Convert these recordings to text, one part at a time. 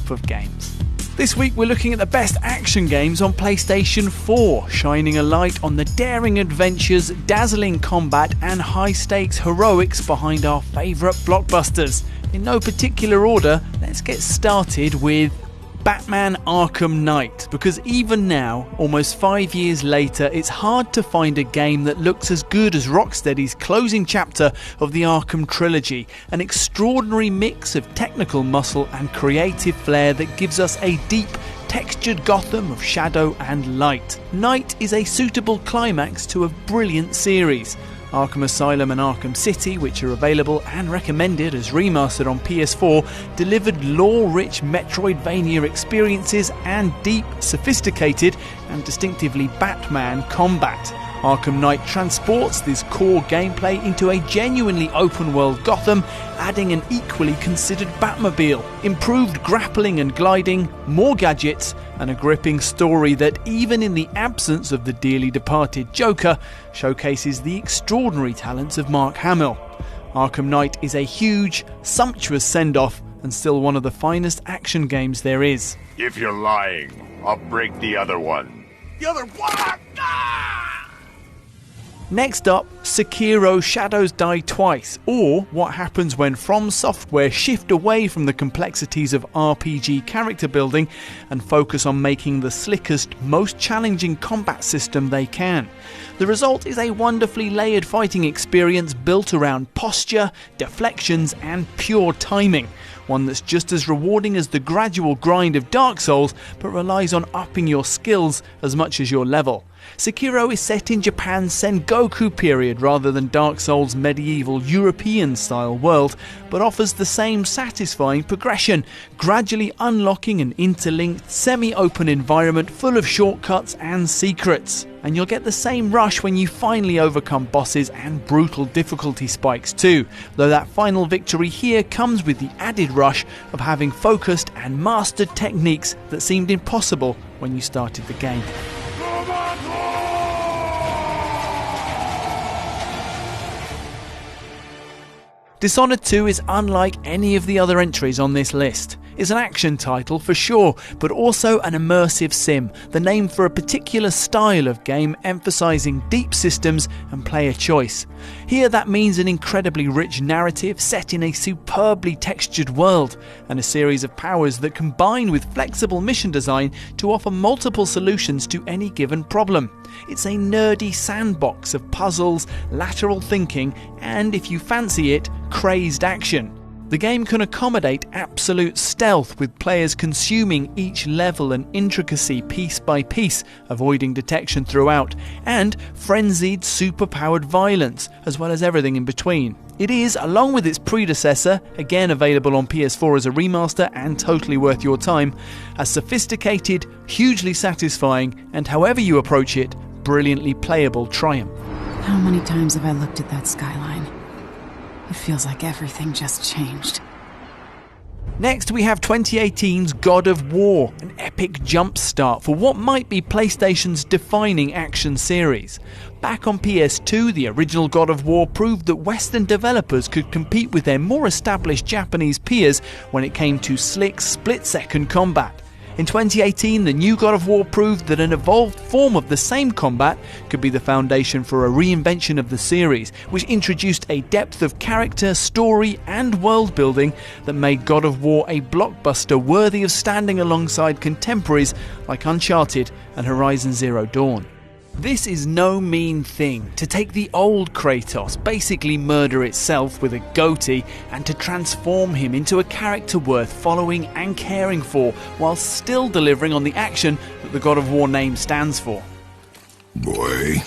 cup of games. This week we're looking at the best action games on PlayStation 4, shining a light on the daring adventures, dazzling combat and high-stakes heroics behind our favourite blockbusters. In no particular order, let's get started with Batman Arkham Knight, because even now, almost 5 years later, it's hard to find a game that looks as good as Rocksteady's closing chapter of the Arkham trilogy, an extraordinary mix of technical muscle and creative flair that gives us a deep, textured Gotham of shadow and light. Knight is a suitable climax to a brilliant series. Arkham Asylum and Arkham City, which are available and recommended as remastered on PS4, delivered lore-rich Metroidvania experiences and deep, sophisticated and distinctively Batman combat. Arkham Knight transports this core gameplay into a genuinely open-world Gotham, adding an equally considered Batmobile, improved grappling and gliding, more gadgets, and a gripping story that, even in the absence of the dearly departed Joker, showcases the extraordinary talents of Mark Hamill. Arkham Knight is a huge, sumptuous send-off and still one of the finest action games there is. If you're lying, I'll break the other one. The other one? Next up, Sekiro Shadows Die Twice, or what happens when From Software shift away from the complexities of RPG character building and focus on making the slickest, most challenging combat system they can. The result is a wonderfully layered fighting experience built around posture, deflections and pure timing. One that's just as rewarding as the gradual grind of Dark Souls, but relies on upping your skills as much as your level. Sekiro is set in Japan's Sengoku period rather than Dark Souls' medieval European-style world, but offers the same satisfying progression, gradually unlocking an interlinked, semi-open environment full of shortcuts and secrets. And you'll get the same rush when you finally overcome bosses and brutal difficulty spikes too, though that final victory here comes with the added rush of having focused and mastered techniques that seemed impossible when you started the game. Dishonored 2 is unlike any of the other entries on this list. It's an action title for sure, but also an immersive sim, the name for a particular style of game emphasising deep systems and player choice. Here that means an incredibly rich narrative set in a superbly textured world, and a series of powers that combine with flexible mission design to offer multiple solutions to any given problem. It's a nerdy sandbox of puzzles, lateral thinking, and, if you fancy it, crazed action. The game can accommodate absolute stealth, with players consuming each level and intricacy piece by piece, avoiding detection throughout, and frenzied, superpowered violence, as well as everything in between. It is, along with its predecessor, again available on PS4 as a remaster and totally worth your time, a sophisticated, hugely satisfying, and however you approach it, brilliantly playable triumph. How many times have I looked at that skyline? It feels like everything just changed. Next we have 2018's God of War, an epic jumpstart for what might be PlayStation's defining action series. Back on PS2, the original God of War proved that Western developers could compete with their more established Japanese peers when it came to slick, split-second combat. In 2018, the new God of War proved that an evolved form of the same combat could be the foundation for a reinvention of the series, which introduced a depth of character, story and world building that made God of War a blockbuster worthy of standing alongside contemporaries like Uncharted and Horizon Zero Dawn. This is no mean thing, to take the old Kratos, basically murder itself with a goatee, and to transform him into a character worth following and caring for, while still delivering on the action that the God of War name stands for. Boy.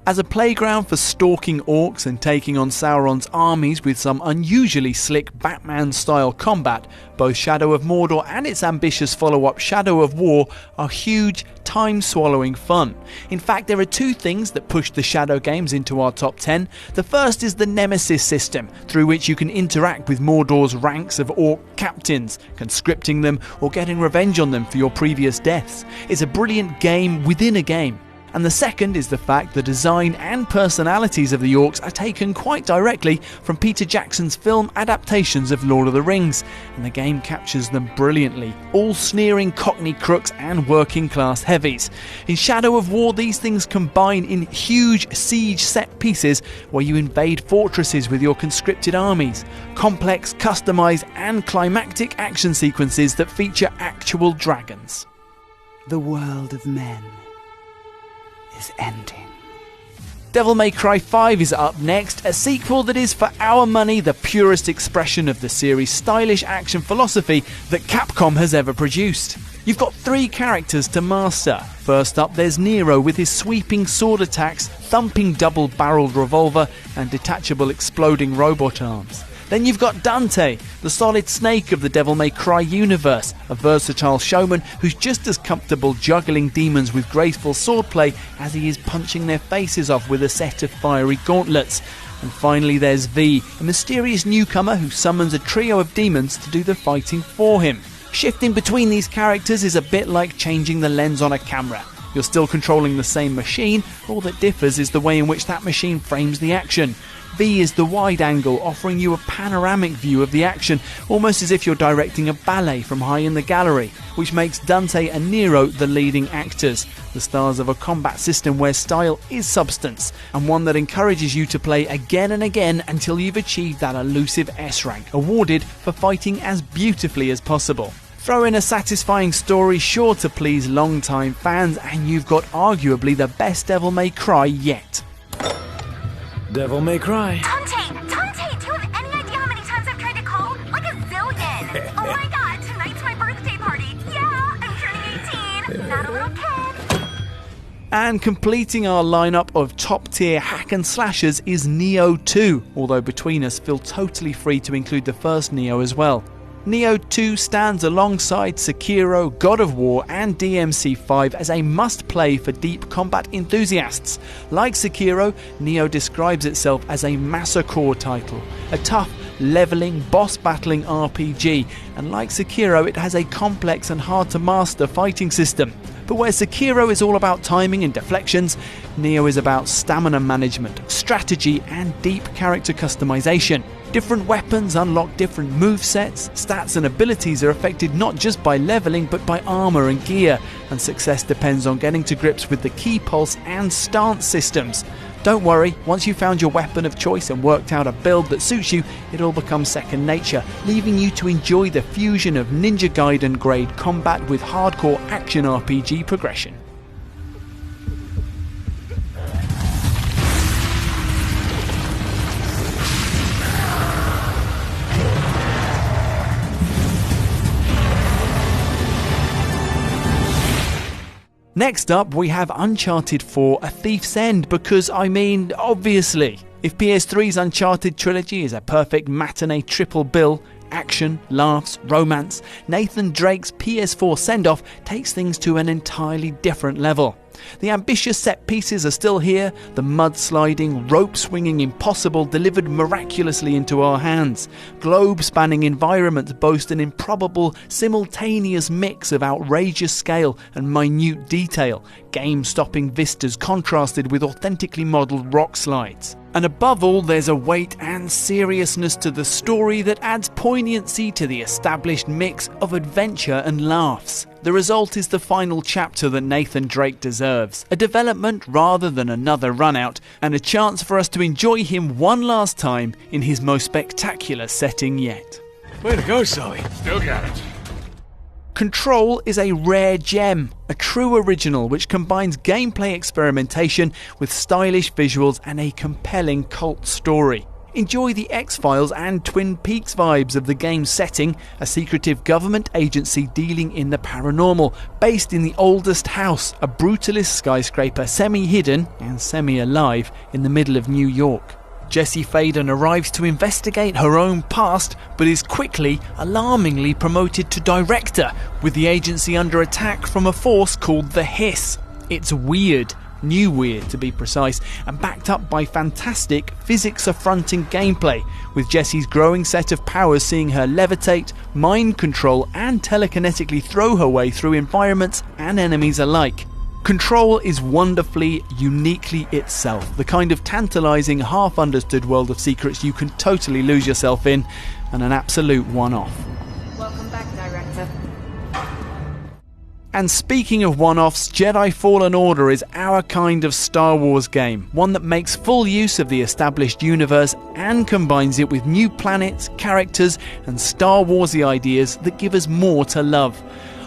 As a playground for stalking orcs and taking on Sauron's armies with some unusually slick Batman-style combat, both Shadow of Mordor and its ambitious follow-up Shadow of War are huge, time-swallowing fun. In fact, there are two things that push the Shadow games into our top 10. The first is the Nemesis system, through which you can interact with Mordor's ranks of orc captains, conscripting them or getting revenge on them for your previous deaths. It's a brilliant game within a game. And the second is the fact the design and personalities of the orcs are taken quite directly from Peter Jackson's film adaptations of Lord of the Rings, and the game captures them brilliantly, all sneering cockney crooks and working class heavies. In Shadow of War, these things combine in huge siege set pieces where you invade fortresses with your conscripted armies, complex, customised and climactic action sequences that feature actual dragons. The world of men is ending. Devil May Cry 5 is up next, a sequel that is for our money the purest expression of the series' stylish action philosophy that Capcom has ever produced. You've got 3 characters to master. First up, there's Nero with his sweeping sword attacks, thumping double-barreled revolver and detachable exploding robot arms. Then you've got Dante, the solid snake of the Devil May Cry universe, a versatile showman who's just as comfortable juggling demons with graceful swordplay as he is punching their faces off with a set of fiery gauntlets. And finally there's V, a mysterious newcomer who summons a trio of demons to do the fighting for him. Shifting between these characters is a bit like changing the lens on a camera. You're still controlling the same machine, all that differs is the way in which that machine frames the action. V is the wide angle, offering you a panoramic view of the action, almost as if you're directing a ballet from high in the gallery, which makes Dante and Nero the leading actors, the stars of a combat system where style is substance, and one that encourages you to play again and again until you've achieved that elusive S rank, awarded for fighting as beautifully as possible. Throw in a satisfying story sure to please long-time fans, and you've got arguably the best Devil May Cry yet. Devil May Cry. Dante, do you have any idea how many times I've tried to call? Like a zillion. Oh my god, tonight's my birthday party. Yeah, I'm turning 18. Not a little kid. And completing our lineup of top-tier hack and slashers is Nioh 2, although between us feel totally free to include the first Nioh as well. Nioh 2 stands alongside Sekiro, God of War and DMC5 as a must-play for deep combat enthusiasts. Like Sekiro, Nioh describes itself as a massacre title, a tough, leveling, boss-battling RPG, and like Sekiro it has a complex and hard-to-master fighting system. But where Sekiro is all about timing and deflections, Nioh is about stamina management, strategy and deep character customization. Different weapons unlock different movesets, stats and abilities are affected not just by leveling but by armor and gear, and success depends on getting to grips with the key pulse and stance systems. Don't worry, once you've found your weapon of choice and worked out a build that suits you, it all becomes second nature, leaving you to enjoy the fusion of Ninja Gaiden grade combat with hardcore action RPG progression. Next up, we have Uncharted 4: A Thief's End, because, obviously, if PS3's Uncharted trilogy is a perfect matinee triple bill, action, laughs, romance, Nathan Drake's PS4 send-off takes things to an entirely different level. The ambitious set pieces are still here, the mud-sliding, rope-swinging impossible delivered miraculously into our hands. Globe-spanning environments boast an improbable, simultaneous mix of outrageous scale and minute detail, game-stopping vistas contrasted with authentically modelled rock slides. And above all, there's a weight and seriousness to the story that adds poignancy to the established mix of adventure and laughs. The result is the final chapter that Nathan Drake deserves, a development rather than another run-out, and a chance for us to enjoy him one last time in his most spectacular setting yet. Way to go, Sully. Still got it. Control is a rare gem, a true original which combines gameplay experimentation with stylish visuals and a compelling cult story. Enjoy the X-Files and Twin Peaks vibes of the game's setting, a secretive government agency dealing in the paranormal, based in the oldest house, a brutalist skyscraper semi-hidden and semi-alive in the middle of New York. Jessie Faden arrives to investigate her own past, but is quickly, alarmingly promoted to director, with the agency under attack from a force called the Hiss. It's weird, new weird to be precise, and backed up by fantastic, physics-affronting gameplay, with Jessie's growing set of powers seeing her levitate, mind control, and telekinetically throw her way through environments and enemies alike. Control is wonderfully, uniquely itself, the kind of tantalising, half-understood world of secrets you can totally lose yourself in, and an absolute one-off. Welcome back, Director. And speaking of one-offs, Jedi Fallen Order is our kind of Star Wars game, one that makes full use of the established universe and combines it with new planets, characters and Star Warsy ideas that give us more to love.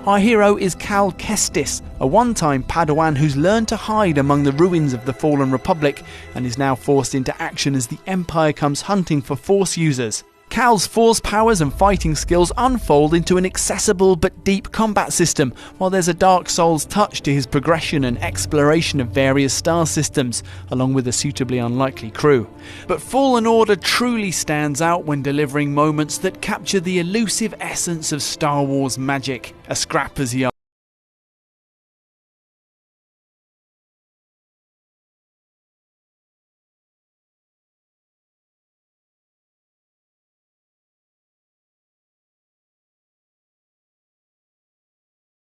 Our hero is Cal Kestis, a one-time Padawan who's learned to hide among the ruins of the Fallen Republic and is now forced into action as the Empire comes hunting for Force users. Cal's Force powers and fighting skills unfold into an accessible but deep combat system, while there's a Dark Souls touch to his progression and exploration of various star systems, along with a suitably unlikely crew. But Fallen Order truly stands out when delivering moments that capture the elusive essence of Star Wars magic, a scrap as he